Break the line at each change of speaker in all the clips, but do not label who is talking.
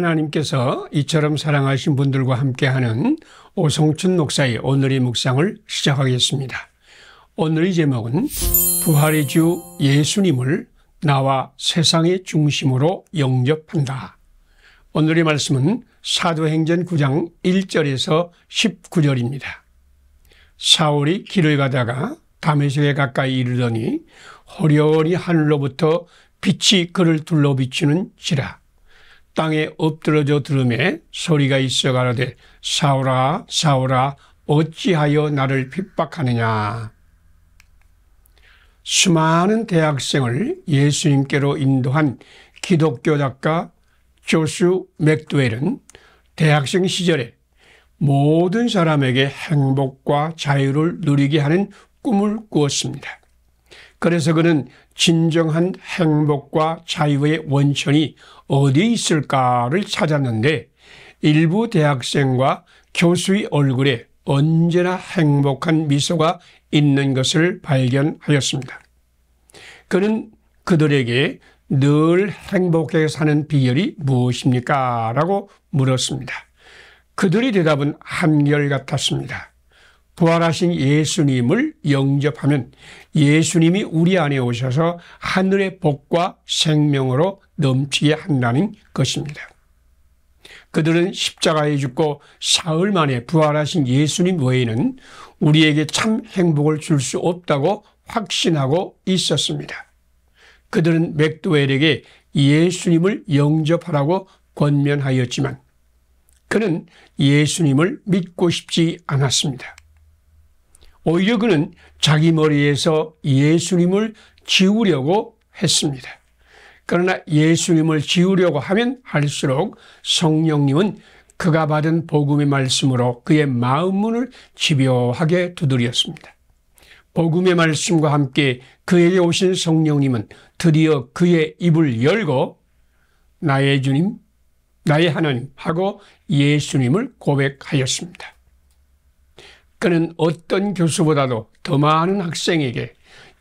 하나님께서 이처럼 사랑하신 분들과 함께하는 오성춘 목사의 오늘의 묵상을 시작하겠습니다. 오늘의 제목은 부활의 주 예수님을 나와 세상의 중심으로 영접한다. 오늘의 말씀은 사도행전 9장 1절에서 19절입니다. 사울이 길을 가다가 다메섹에 가까이 이르더니 호련히 하늘로부터 빛이 그를 둘러 비추는 지라. 땅에 엎드러져 들음에 소리가 있어 가로되 사울아 사울아 어찌하여 나를 핍박하느냐. 수많은 대학생을 예수님께로 인도한 기독교 작가 조슈 맥도웰은 대학생 시절에 모든 사람에게 행복과 자유를 누리게 하는 꿈을 꾸었습니다. 그래서 그는 진정한 행복과 자유의 원천이 어디에 있을까를 찾았는데 일부 대학생과 교수의 얼굴에 언제나 행복한 미소가 있는 것을 발견하였습니다. 그는 그들에게 늘 행복하게 사는 비결이 무엇입니까? 라고 물었습니다. 그들의 대답은 한결같았습니다. 부활하신 예수님을 영접하면 예수님이 우리 안에 오셔서 하늘의 복과 생명으로 넘치게 한다는 것입니다. 그들은 십자가에 죽고 사흘 만에 부활하신 예수님 외에는 우리에게 참 행복을 줄 수 없다고 확신하고 있었습니다. 그들은 맥도웰에게 예수님을 영접하라고 권면하였지만 그는 예수님을 믿고 싶지 않았습니다. 오히려 그는 자기 머리에서 예수님을 지우려고 했습니다. 그러나 예수님을 지우려고 하면 할수록 성령님은 그가 받은 복음의 말씀으로 그의 마음문을 집요하게 두드렸습니다. 복음의 말씀과 함께 그에게 오신 성령님은 드디어 그의 입을 열고 나의 주님, 나의 하나님 하고 예수님을 고백하였습니다. 그는 어떤 교수보다도 더 많은 학생에게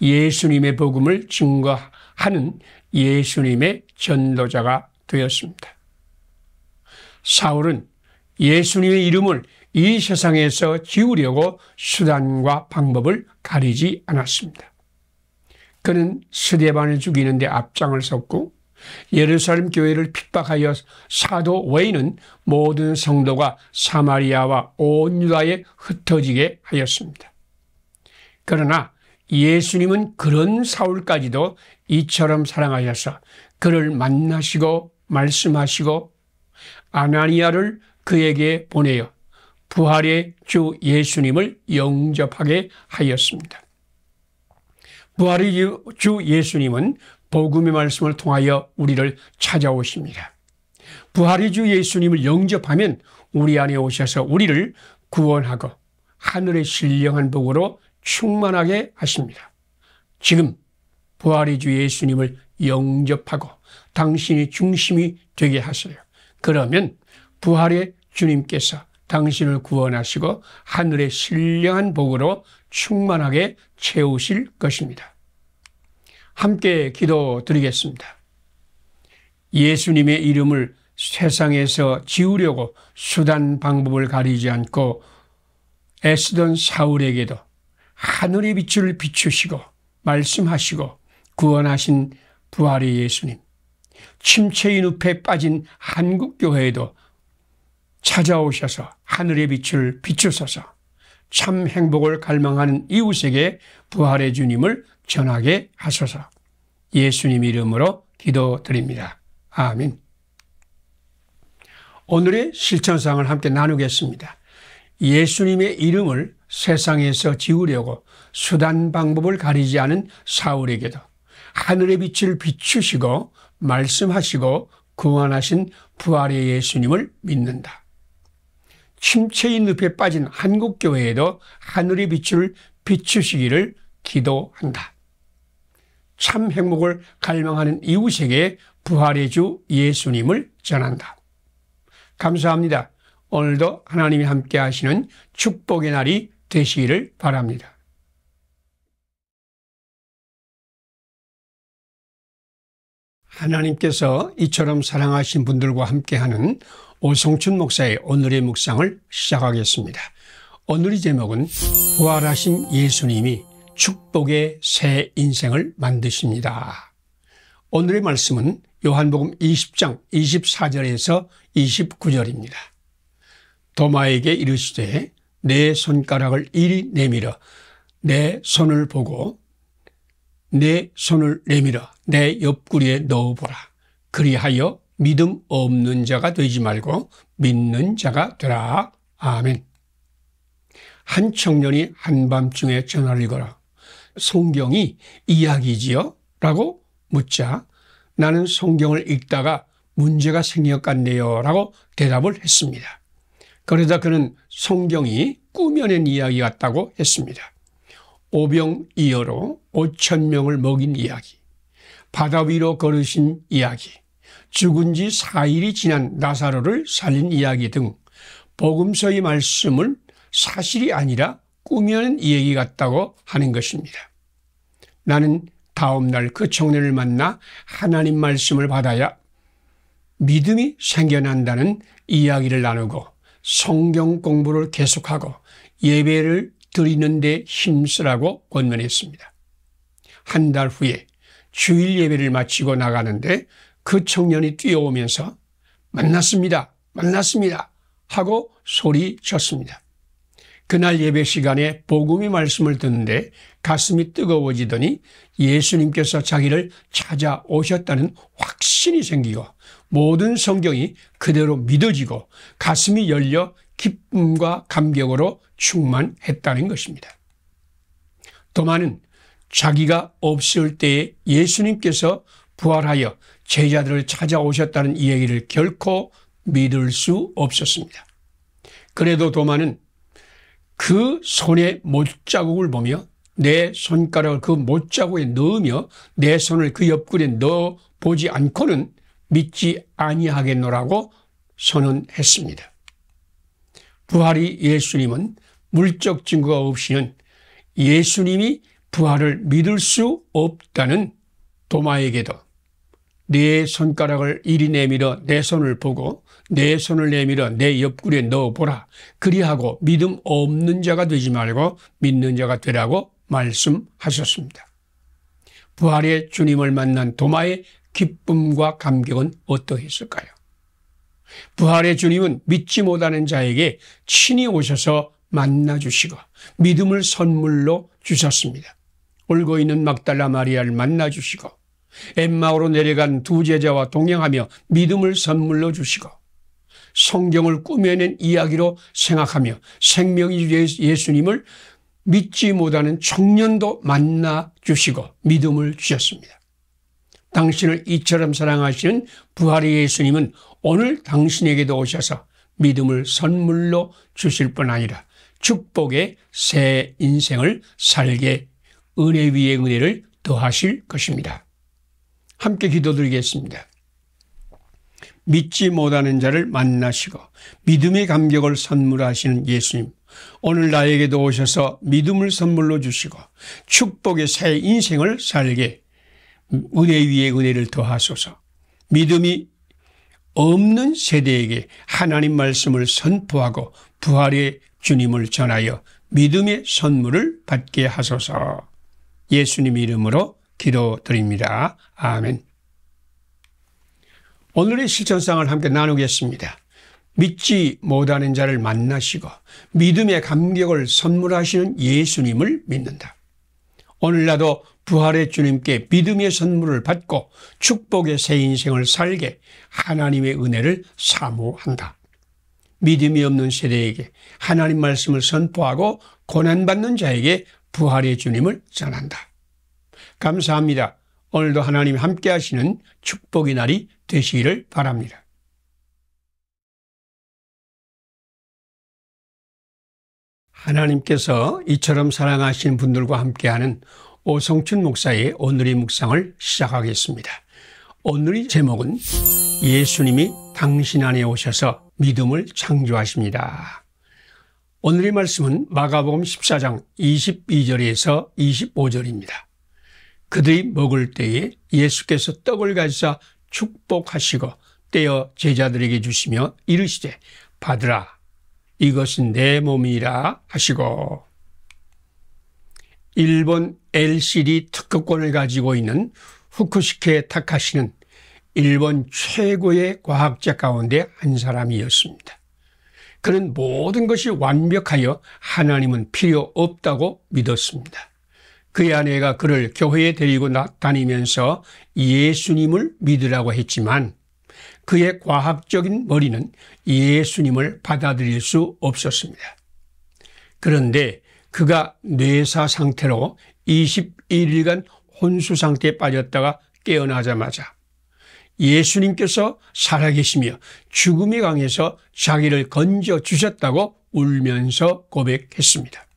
예수님의 복음을 증거하는 예수님의 전도자가 되었습니다. 사울은 예수님의 이름을 이 세상에서 지우려고 수단과 방법을 가리지 않았습니다. 그는 스데반을 죽이는 데 앞장을 섰고 예루살렘 교회를 핍박하여 사도 외에는 모든 성도가 사마리아와 온 유다에 흩어지게 하였습니다. 그러나 예수님은 그런 사울까지도 이처럼 사랑하셔서 그를 만나시고 말씀하시고 아나니아를 그에게 보내어 부활의 주 예수님을 영접하게 하였습니다. 부활의 주 예수님은 복음의 말씀을 통하여 우리를 찾아오십니다. 부활의 주 예수님을 영접하면 우리 안에 오셔서 우리를 구원하고 하늘의 신령한 복으로 충만하게 하십니다. 지금 부활의 주 예수님을 영접하고 당신이 중심이 되게 하세요. 그러면 부활의 주님께서 당신을 구원하시고 하늘의 신령한 복으로 충만하게 채우실 것입니다. 함께 기도드리겠습니다. 예수님의 이름을 세상에서 지우려고 수단 방법을 가리지 않고 애쓰던 사울에게도 하늘의 빛을 비추시고 말씀하시고 구원하신 부활의 예수님, 침체의 늪에 빠진 한국교회에도 찾아오셔서 하늘의 빛을 비추소서 참 행복을 갈망하는 이웃에게 부활의 주님을 전하게 하소서. 예수님 이름으로 기도드립니다. 아멘. 오늘의 실천사항을 함께 나누겠습니다. 예수님의 이름을 세상에서 지우려고 수단 방법을 가리지 않은 사울에게도 하늘의 빛을 비추시고 말씀하시고 구원하신 부활의 예수님을 믿는다. 침체의 늪에 빠진 한국교회에도 하늘의 빛을 비추시기를 기도한다. 참 행복을 갈망하는 이웃에게 부활의 주 예수님을 전한다. 감사합니다. 오늘도 하나님이 함께 하시는 축복의 날이 되시기를 바랍니다. 하나님께서 이처럼 사랑하신 분들과 함께하는 오성춘 목사의 오늘의 묵상을 시작하겠습니다. 오늘의 제목은 부활하신 예수님이 축복의 새 인생을 만드십니다. 오늘의 말씀은 요한복음 20장 24절에서 29절입니다. 도마에게 이르시되 내 손가락을 이리 내밀어 내 손을 보고 내 손을 내밀어 내 옆구리에 넣어보라. 그리하여 믿음 없는 자가 되지 말고 믿는 자가 되라. 아멘. 한 청년이 한밤중에 전화를 걸어 성경이 이야기지요? 라고 묻자 나는 성경을 읽다가 문제가 생겼겠네요 라고 대답을 했습니다. 그러다 그는 성경이 꾸며낸 이야기 같다고 했습니다. 오병이어로 5,000명을 먹인 이야기, 바다 위로 걸으신 이야기, 죽은 지 4일이 지난 나사로를 살린 이야기 등 복음서의 말씀을 사실이 아니라 꾸며낸 이야기 같다고 하는 것입니다. 나는 다음 날 그 청년을 만나 하나님 말씀을 받아야 믿음이 생겨난다는 이야기를 나누고 성경 공부를 계속하고 예배를 드리는 데 힘쓰라고 권면했습니다. 한 달 후에 주일 예배를 마치고 나가는데 그 청년이 뛰어오면서 만났습니다. 만났습니다. 하고 소리쳤습니다. 그날 예배 시간에 복음의 말씀을 듣는데 가슴이 뜨거워지더니 예수님께서 자기를 찾아오셨다는 확신이 생기고 모든 성경이 그대로 믿어지고 가슴이 열려 기쁨과 감격으로 충만했다는 것입니다. 도마는 자기가 없을 때에 예수님께서 부활하여 제자들을 찾아오셨다는 이야기를 결코 믿을 수 없었습니다. 그래도 도마는 그 손의 못자국을 보며 내 손가락을 그 못자국에 넣으며 내 손을 그 옆구리에 넣어 보지 않고는 믿지 아니하겠노라고 선언했습니다. 부활이 예수님은 물적 증거가 없이는 예수님이 부활을 믿을 수 없다는 도마에게도 내 손가락을 이리 내밀어 내 손을 보고 내 손을 내밀어 내 옆구리에 넣어보라. 그리하고 믿음 없는 자가 되지 말고 믿는 자가 되라고 말씀하셨습니다. 부활의 주님을 만난 도마의 기쁨과 감격은 어떠했을까요? 부활의 주님은 믿지 못하는 자에게 친히 오셔서 만나주시고 믿음을 선물로 주셨습니다. 울고 있는 막달라 마리아를 만나주시고 엠마오로 내려간 두 제자와 동행하며 믿음을 선물로 주시고 성경을 꾸며낸 이야기로 생각하며 생명이 예수님을 믿지 못하는 청년도 만나주시고 믿음을 주셨습니다. 당신을 이처럼 사랑하시는 부활의 예수님은 오늘 당신에게도 오셔서 믿음을 선물로 주실 뿐 아니라 축복의 새 인생을 살게 은혜 위에 은혜를 더하실 것입니다. 함께 기도드리겠습니다. 믿지 못하는 자를 만나시고 믿음의 감격을 선물하시는 예수님, 오늘 나에게도 오셔서 믿음을 선물로 주시고 축복의 새 인생을 살게 은혜 위에 은혜를 더하소서. 믿음이 없는 세대에게 하나님 말씀을 선포하고 부활의 주님을 전하여 믿음의 선물을 받게 하소서. 예수님 이름으로 기도드립니다. 아멘. 오늘의 실천상을 함께 나누겠습니다. 믿지 못하는 자를 만나시고 믿음의 감격을 선물하시는 예수님을 믿는다. 오늘 나도 부활의 주님께 믿음의 선물을 받고 축복의 새 인생을 살게 하나님의 은혜를 사모한다. 믿음이 없는 세대에게 하나님 말씀을 선포하고 고난받는 자에게 부활의 주님을 전한다. 감사합니다. 오늘도 하나님 함께 하시는 축복의 날이 되시기를 바랍니다. 하나님께서 이처럼 사랑하신 분들과 함께하는 오성춘 목사의 오늘의 묵상을 시작하겠습니다. 오늘의 제목은 예수님이 당신 안에 오셔서 믿음을 창조하십니다. 오늘의 말씀은 마가복음 14장 22절에서 25절입니다. 그들이 먹을 때에 예수께서 떡을 가지사 축복하시고 떼어 제자들에게 주시며 이르시되 받으라 이것은 내 몸이라 하시고, 일본 LCD 특허권을 가지고 있는 후쿠시케 타카시는 일본 최고의 과학자 가운데 한 사람이었습니다. 그는 모든 것이 완벽하여 하나님은 필요 없다고 믿었습니다. 그의 아내가 그를 교회에 데리고 다니면서 예수님을 믿으라고 했지만 그의 과학적인 머리는 예수님을 받아들일 수 없었습니다. 그런데 그가 뇌사 상태로 21일간 혼수 상태에 빠졌다가 깨어나자마자 예수님께서 살아계시며 죽음의 강에서 자기를 건져주셨다고 울면서 고백했습니다.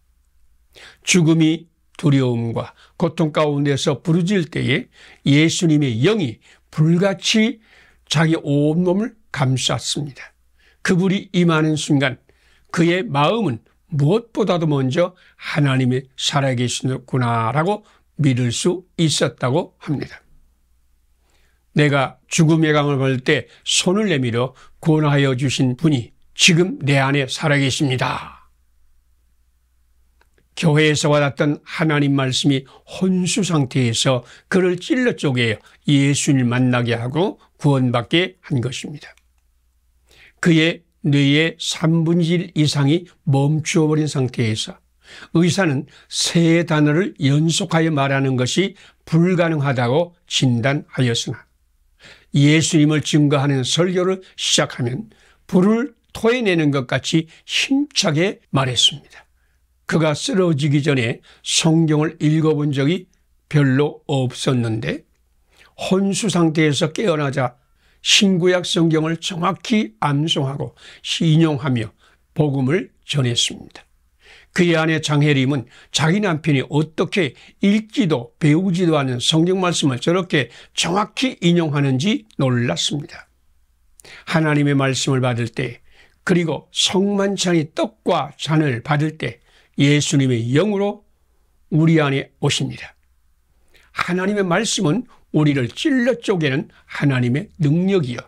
죽음이 두려움과 고통 가운데서 부르짖을 때에 예수님의 영이 불같이 자기 온몸을 감쌌습니다. 그 불이 임하는 순간 그의 마음은 무엇보다도 먼저 하나님이 살아계시구나라고 믿을 수 있었다고 합니다. 내가 죽음의 강을 걸 때 손을 내밀어 구원하여 주신 분이 지금 내 안에 살아계십니다. 교회에서 와닿던 하나님 말씀이 혼수 상태에서 그를 찔러 쪼개 예수님을 만나게 하고 구원받게 한 것입니다. 그의 뇌의 3분의 1 이상이 멈추어버린 상태에서 의사는 세 단어를 연속하여 말하는 것이 불가능하다고 진단하였으나 예수님을 증거하는 설교를 시작하면 불을 토해내는 것 같이 힘차게 말했습니다. 그가 쓰러지기 전에 성경을 읽어본 적이 별로 없었는데 혼수 상태에서 깨어나자 신구약 성경을 정확히 암송하고 인용하며 복음을 전했습니다. 그의 아내 장혜림은 자기 남편이 어떻게 읽지도 배우지도 않은 성경 말씀을 저렇게 정확히 인용하는지 놀랐습니다. 하나님의 말씀을 받을 때, 그리고 성만찬이 떡과 잔을 받을 때 예수님의 영으로 우리 안에 오십니다. 하나님의 말씀은 우리를 찔러 쪼개는 하나님의 능력이요,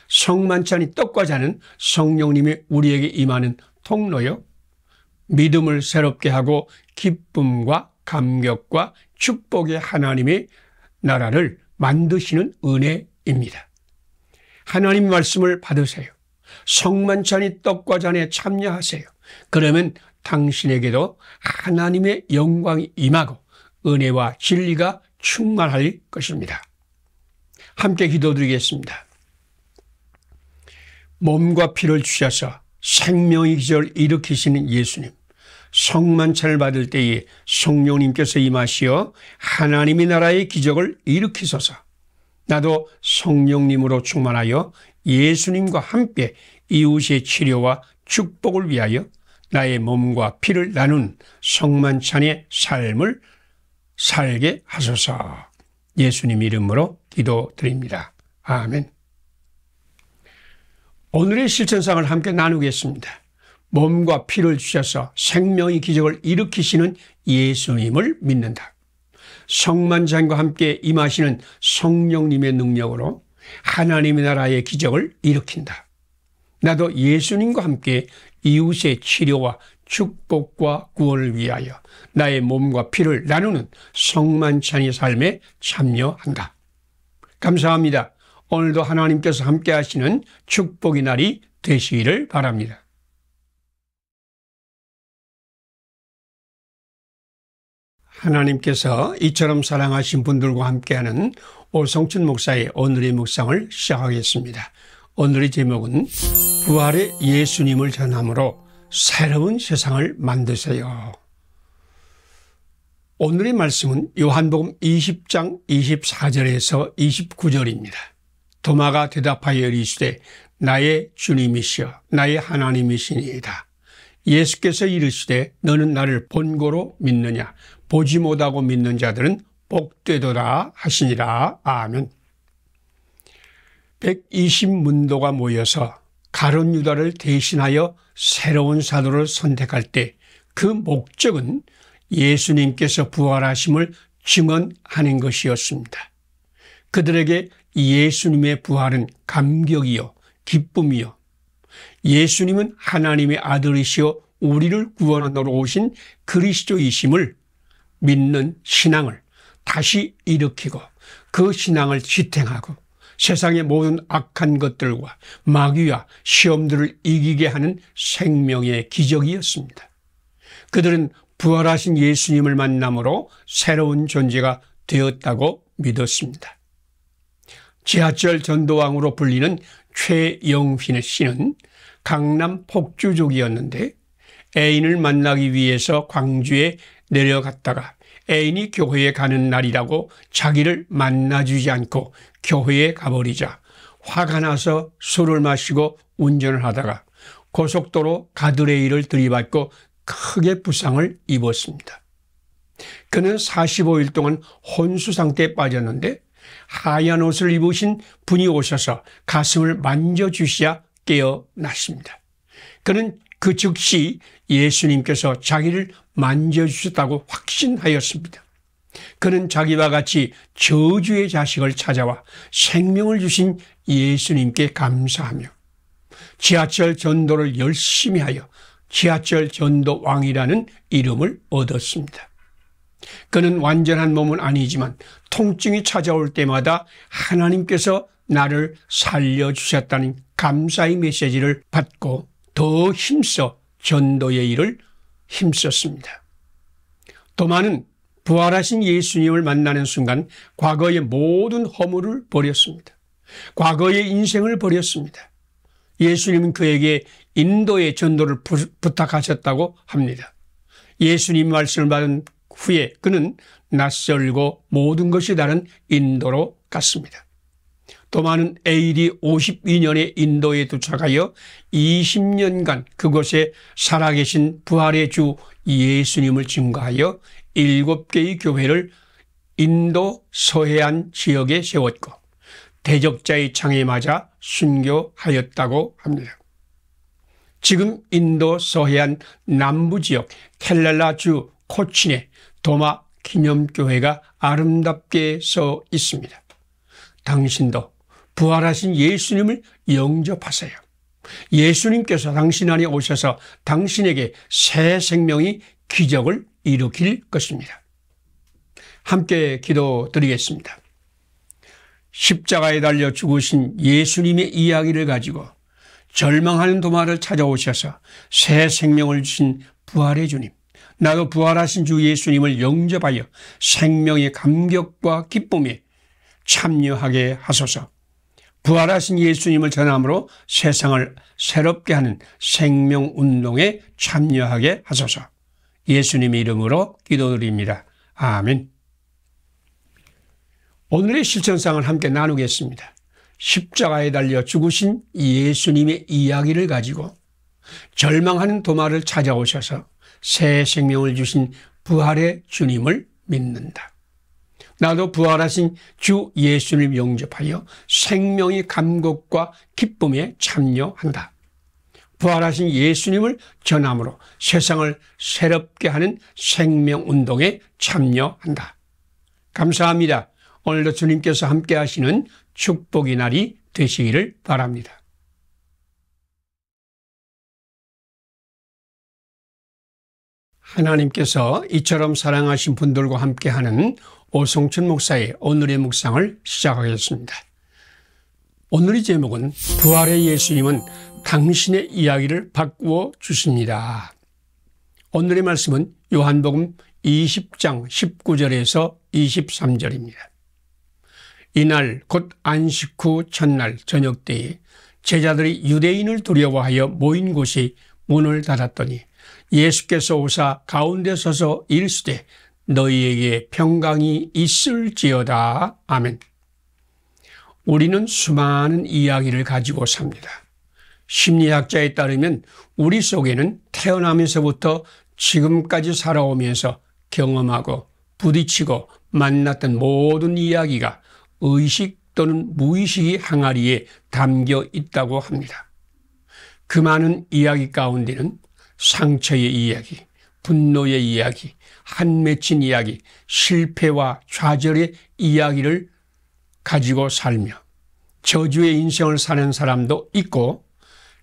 성만찬이 떡과 잔은 성령님이 우리에게 임하는 통로요, 믿음을 새롭게 하고 기쁨과 감격과 축복의 하나님의 나라를 만드시는 은혜입니다. 하나님 말씀을 받으세요. 성만찬이 떡과 잔에 참여하세요. 그러면 당신에게도 하나님의 영광이 임하고 은혜와 진리가 충만할 것입니다. 함께 기도드리겠습니다. 몸과 피를 주셔서 생명의 기적을 일으키시는 예수님, 성만찬을 받을 때에 성령님께서 임하시어 하나님의 나라의 기적을 일으키소서. 나도 성령님으로 충만하여 예수님과 함께 이웃의 치료와 축복을 위하여 나의 몸과 피를 나눈 성만찬의 삶을 살게 하소서. 예수님 이름으로 기도드립니다. 아멘. 오늘의 실천상을 함께 나누겠습니다. 몸과 피를 주셔서 생명의 기적을 일으키시는 예수님을 믿는다. 성만찬과 함께 임하시는 성령님의 능력으로 하나님의 나라의 기적을 일으킨다. 나도 예수님과 함께 이웃의 치료와 축복과 구원을 위하여 나의 몸과 피를 나누는 성만찬의 삶에 참여한다. 감사합니다. 오늘도 하나님께서 함께 하시는 축복의 날이 되시기를 바랍니다. 하나님께서 이처럼 사랑하신 분들과 함께하는 오성춘 목사의 오늘의 묵상을 시작하겠습니다. 오늘의 제목은 부활의 예수님을 전함으로 새로운 세상을 만드세요. 오늘의 말씀은 요한복음 20장 24절에서 29절입니다. 도마가 대답하여 이르시되 나의 주님이시여 나의 하나님이시니이다. 예수께서 이르시되 너는 나를 본고로 믿느냐, 보지 못하고 믿는 자들은 복되도다 하시니라. 아멘. 120문도가 모여서 가룟 유다를 대신하여 새로운 사도를 선택할 때 그 목적은 예수님께서 부활하심을 증언하는 것이었습니다. 그들에게 예수님의 부활은 감격이요 기쁨이요 예수님은 하나님의 아들이시여 우리를 구원하러 오신 그리스도이심을 믿는 신앙을 다시 일으키고 그 신앙을 지탱하고 세상의 모든 악한 것들과 마귀와 시험들을 이기게 하는 생명의 기적이었습니다. 그들은 부활하신 예수님을 만남으로 새로운 존재가 되었다고 믿었습니다. 지하철 전도왕으로 불리는 최영휘 씨는 강남 폭주족이었는데 애인을 만나기 위해서 광주에 내려갔다가 애인이 교회에 가는 날이라고 자기를 만나주지 않고 교회에 가버리자 화가 나서 술을 마시고 운전을 하다가 고속도로 가드레일을 들이받고 크게 부상을 입었습니다. 그는 45일 동안 혼수 상태에 빠졌는데 하얀 옷을 입으신 분이 오셔서 가슴을 만져주시야 깨어났습니다. 그는 그 즉시 예수님께서 자기를 만져주셨다고 확신하였습니다. 그는 자기와 같이 저주의 자식을 찾아와 생명을 주신 예수님께 감사하며 지하철 전도를 열심히 하여 지하철 전도 왕이라는 이름을 얻었습니다. 그는 완전한 몸은 아니지만 통증이 찾아올 때마다 하나님께서 나를 살려주셨다는 감사의 메시지를 받고 더 힘써 전도의 일을 힘썼습니다. 도마는 부활하신 예수님을 만나는 순간 과거의 모든 허물을 버렸습니다. 과거의 인생을 버렸습니다. 예수님은 그에게 인도의 전도를 부탁하셨다고 합니다. 예수님 말씀을 받은 후에 그는 낯설고 모든 것이 다른 인도로 갔습니다. 도마는 AD 52년에 인도에 도착하여 20년간 그곳에 살아계신 부활의 주 예수님을 증거하여 7개의 교회를 인도 서해안 지역에 세웠고 대적자의 창에 맞아 순교하였다고 합니다. 지금 인도 서해안 남부지역 켈랄라주 코친에 도마 기념교회가 아름답게 서 있습니다. 당신도 부활하신 예수님을 영접하세요. 예수님께서 당신 안에 오셔서 당신에게 새 생명이 기적을 일으킬 것입니다. 함께 기도드리겠습니다. 십자가에 달려 죽으신 예수님의 이야기를 가지고 절망하는 도마를 찾아오셔서 새 생명을 주신 부활의 주님, 나도 부활하신 주 예수님을 영접하여 생명의 감격과 기쁨에 참여하게 하소서. 부활하신 예수님을 전함으로 세상을 새롭게 하는 생명운동에 참여하게 하소서. 예수님의 이름으로 기도드립니다. 아멘. 오늘의 실천상을 함께 나누겠습니다. 십자가에 달려 죽으신 예수님의 이야기를 가지고 절망하는 도마를 찾아오셔서 새 생명을 주신 부활의 주님을 믿는다. 나도 부활하신 주 예수님을 영접하여 생명의 감격과 기쁨에 참여한다. 부활하신 예수님을 전함으로 세상을 새롭게 하는 생명운동에 참여한다. 감사합니다. 오늘도 주님께서 함께 하시는 축복의 날이 되시기를 바랍니다. 하나님께서 이처럼 사랑하신 분들과 함께하는 오성춘 목사의 오늘의 묵상을 시작하겠습니다. 오늘의 제목은 부활의 예수님은 당신의 이야기를 바꾸어 주십니다. 오늘의 말씀은 요한복음 20장 19절에서 23절입니다. 이날 곧 안식 후 첫날 저녁 때에 제자들이 유대인을 두려워하여 모인 곳이 문을 닫았더니 예수께서 오사 가운데 서서 이르시되 너희에게 평강이 있을지어다. 아멘. 우리는 수많은 이야기를 가지고 삽니다. 심리학자에 따르면 우리 속에는 태어나면서부터 지금까지 살아오면서 경험하고 부딪히고 만났던 모든 이야기가 의식 또는 무의식의 항아리에 담겨 있다고 합니다. 그 많은 이야기 가운데는 상처의 이야기, 분노의 이야기, 한 맺힌 이야기, 실패와 좌절의 이야기를 가지고 살며 저주의 인생을 사는 사람도 있고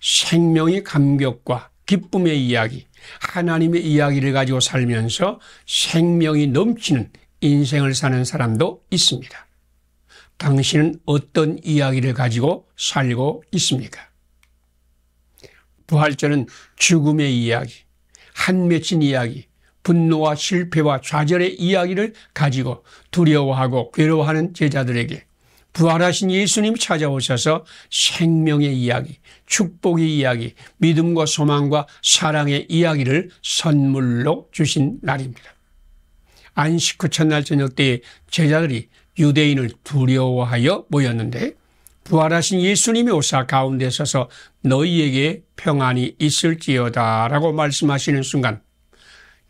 생명의 감격과 기쁨의 이야기, 하나님의 이야기를 가지고 살면서 생명이 넘치는 인생을 사는 사람도 있습니다. 당신은 어떤 이야기를 가지고 살고 있습니까? 부활절은 죽음의 이야기, 한 맺힌 이야기, 분노와 실패와 좌절의 이야기를 가지고 두려워하고 괴로워하는 제자들에게 부활하신 예수님이 찾아오셔서 생명의 이야기, 축복의 이야기, 믿음과 소망과 사랑의 이야기를 선물로 주신 날입니다. 안식 후 첫날 저녁 때에 제자들이 유대인을 두려워하여 모였는데 부활하신 예수님이 오사 가운데 서서 너희에게 평안이 있을지어다 라고 말씀하시는 순간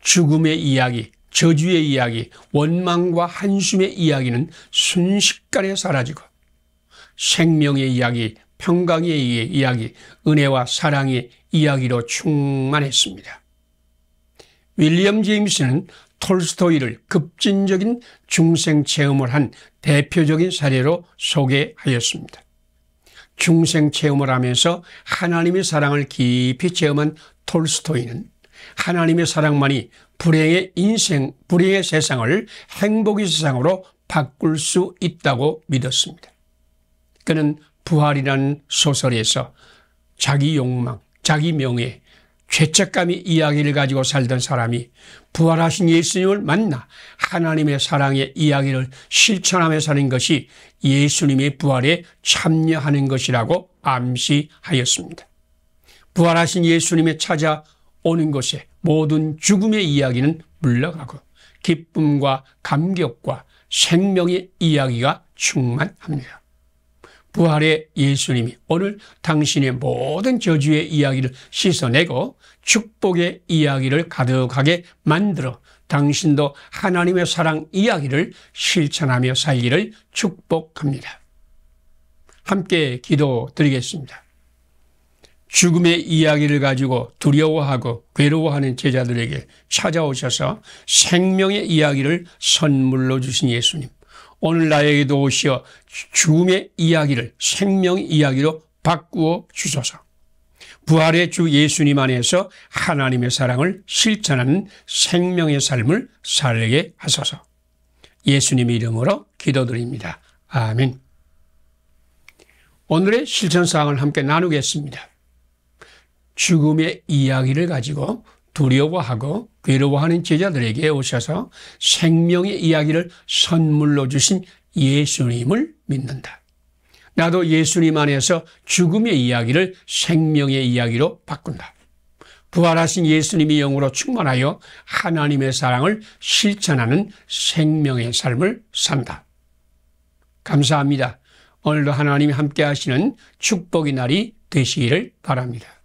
죽음의 이야기, 저주의 이야기, 원망과 한숨의 이야기는 순식간에 사라지고 생명의 이야기, 평강의 이야기, 은혜와 사랑의 이야기로 충만했습니다. 윌리엄 제임스는 톨스토이를 급진적인 중생 체험을 한 대표적인 사례로 소개하였습니다. 중생 체험을 하면서 하나님의 사랑을 깊이 체험한 톨스토이는 하나님의 사랑만이 불행의 인생, 불행의 세상을 행복의 세상으로 바꿀 수 있다고 믿었습니다. 그는 부활이라는 소설에서 자기 욕망, 자기 명예, 죄책감의 이야기를 가지고 살던 사람이 부활하신 예수님을 만나 하나님의 사랑의 이야기를 실천하며 사는 것이 예수님의 부활에 참여하는 것이라고 암시하였습니다. 부활하신 예수님이 찾아오는 곳에 모든 죽음의 이야기는 물러가고 기쁨과 감격과 생명의 이야기가 충만합니다. 부활의 예수님이 오늘 당신의 모든 저주의 이야기를 씻어내고 축복의 이야기를 가득하게 만들어 당신도 하나님의 사랑 이야기를 실천하며 살기를 축복합니다. 함께 기도드리겠습니다. 죽음의 이야기를 가지고 두려워하고 괴로워하는 제자들에게 찾아오셔서 생명의 이야기를 선물로 주신 예수님, 오늘 나에게도 오시어 죽음의 이야기를 생명의 이야기로 바꾸어 주소서. 부활의 주 예수님 안에서 하나님의 사랑을 실천하는 생명의 삶을 살게 하소서. 예수님의 이름으로 기도드립니다. 아멘. 오늘의 실천사항을 함께 나누겠습니다. 죽음의 이야기를 가지고 두려워하고 괴로워하는 제자들에게 오셔서 생명의 이야기를 선물로 주신 예수님을 믿는다. 나도 예수님 안에서 죽음의 이야기를 생명의 이야기로 바꾼다. 부활하신 예수님이 영으로 충만하여 하나님의 사랑을 실천하는 생명의 삶을 산다. 감사합니다. 오늘도 하나님이 함께 하시는 축복의 날이 되시기를 바랍니다.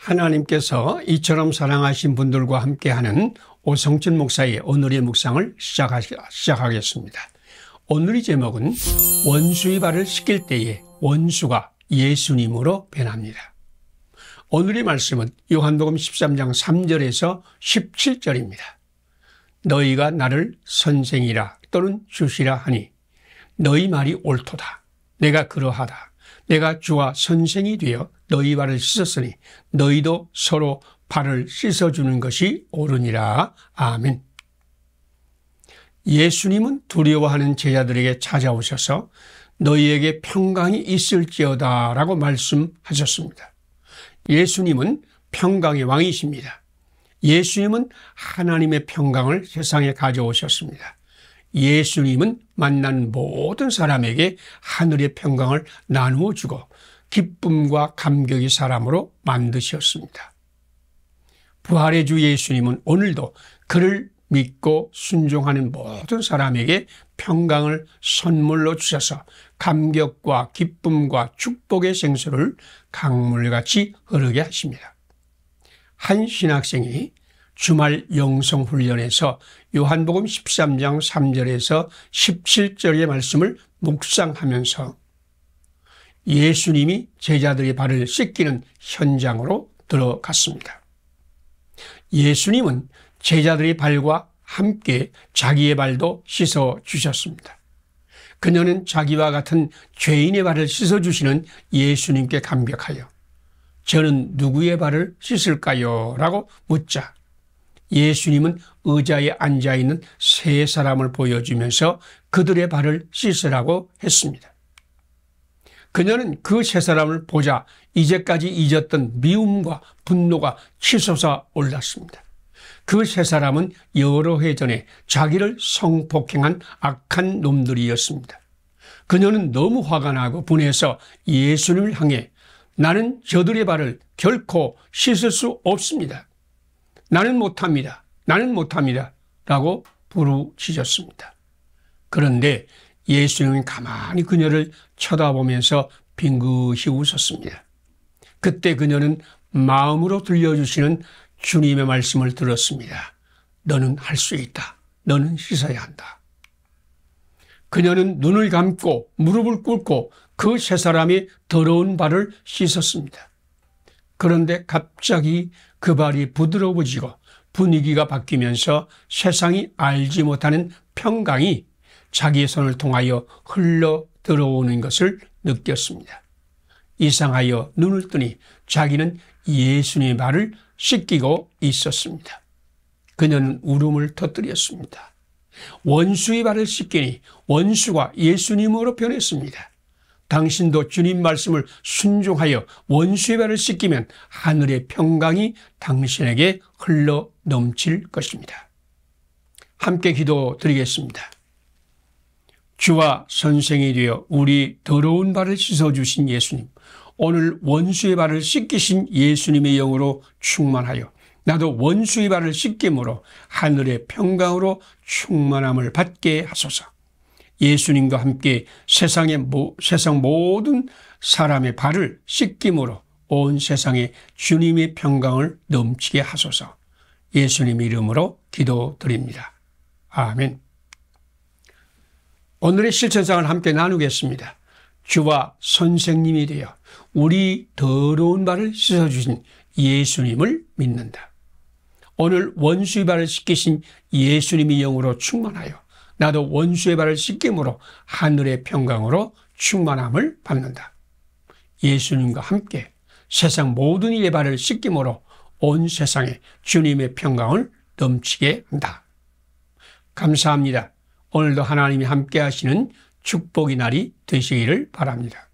하나님께서 이처럼 사랑하신 분들과 함께하는 오성춘 목사의 오늘의 묵상을 시작하겠습니다. 오늘의 제목은 원수의 발을 씻길 때에 원수가 예수님으로 변합니다. 오늘의 말씀은 요한복음 13장 3절에서 17절입니다. 너희가 나를 선생이라 또는 주시라 하니 너희 말이 옳도다. 내가 그러하다. 내가 주와 선생이 되어 너희 발을 씻었으니 너희도 서로 발을 씻어주는 것이 옳으니라. 아멘. 예수님은 두려워하는 제자들에게 찾아오셔서 너희에게 평강이 있을지어다 라고 말씀하셨습니다. 예수님은 평강의 왕이십니다. 예수님은 하나님의 평강을 세상에 가져오셨습니다. 예수님은 만난 모든 사람에게 하늘의 평강을 나누어 주고 기쁨과 감격의 사람으로 만드셨습니다. 부활의 주 예수님은 오늘도 그를 믿고 순종하는 모든 사람에게 평강을 선물로 주셔서 감격과 기쁨과 축복의 생수를 강물같이 흐르게 하십니다. 한 신학생이 주말 영성훈련에서 요한복음 13장 3절에서 17절의 말씀을 묵상하면서 예수님이 제자들의 발을 씻기는 현장으로 들어갔습니다. 예수님은 제자들의 발과 함께 자기의 발도 씻어 주셨습니다. 그녀는 자기와 같은 죄인의 발을 씻어주시는 예수님께 감격하여 저는 누구의 발을 씻을까요? 라고 묻자 예수님은 의자에 앉아있는 세 사람을 보여주면서 그들의 발을 씻으라고 했습니다. 그녀는 그 세 사람을 보자 이제까지 잊었던 미움과 분노가 치솟아 올랐습니다. 그 세 사람은 여러 해 전에 자기를 성폭행한 악한 놈들이었습니다. 그녀는 너무 화가 나고 분해서 예수님을 향해 나는 저들의 발을 결코 씻을 수 없습니다. 나는 못합니다. 나는 못합니다. 라고 부르짖었습니다. 그런데 예수님은 가만히 그녀를 쳐다보면서 빙긋이 웃었습니다. 그때 그녀는 마음으로 들려주시는 주님의 말씀을 들었습니다. 너는 할 수 있다. 너는 씻어야 한다. 그녀는 눈을 감고 무릎을 꿇고 그 세 사람이 더러운 발을 씻었습니다. 그런데 갑자기 그 발이 부드러워지고 분위기가 바뀌면서 세상이 알지 못하는 평강이 자기의 손을 통하여 흘러 들어오는 것을 느꼈습니다. 이상하여 눈을 뜨니 자기는 예수님의 발을 씻기고 있었습니다. 그녀는 울음을 터뜨렸습니다. 원수의 발을 씻기니 원수가 예수님으로 변했습니다. 당신도 주님 말씀을 순종하여 원수의 발을 씻기면 하늘의 평강이 당신에게 흘러 넘칠 것입니다. 함께 기도드리겠습니다. 주와 선생이 되어 우리 더러운 발을 씻어주신 예수님, 오늘 원수의 발을 씻기신 예수님의 영으로 충만하여 나도 원수의 발을 씻김으로 하늘의 평강으로 충만함을 받게 하소서. 예수님과 함께 세상 모든 사람의 발을 씻김으로 온 세상에 주님의 평강을 넘치게 하소서. 예수님 이름으로 기도드립니다. 아멘. 오늘의 실천상을 함께 나누겠습니다. 주와 선생님이 되어 우리 더러운 발을 씻어주신 예수님을 믿는다. 오늘 원수의 발을 씻기신 예수님의 영으로 충만하여 나도 원수의 발을 씻김으로 하늘의 평강으로 충만함을 받는다. 예수님과 함께 세상 모든 이의 발을 씻김으로 온 세상에 주님의 평강을 넘치게 한다. 감사합니다. 오늘도 하나님이 함께 하시는 축복의 날이 되시기를 바랍니다.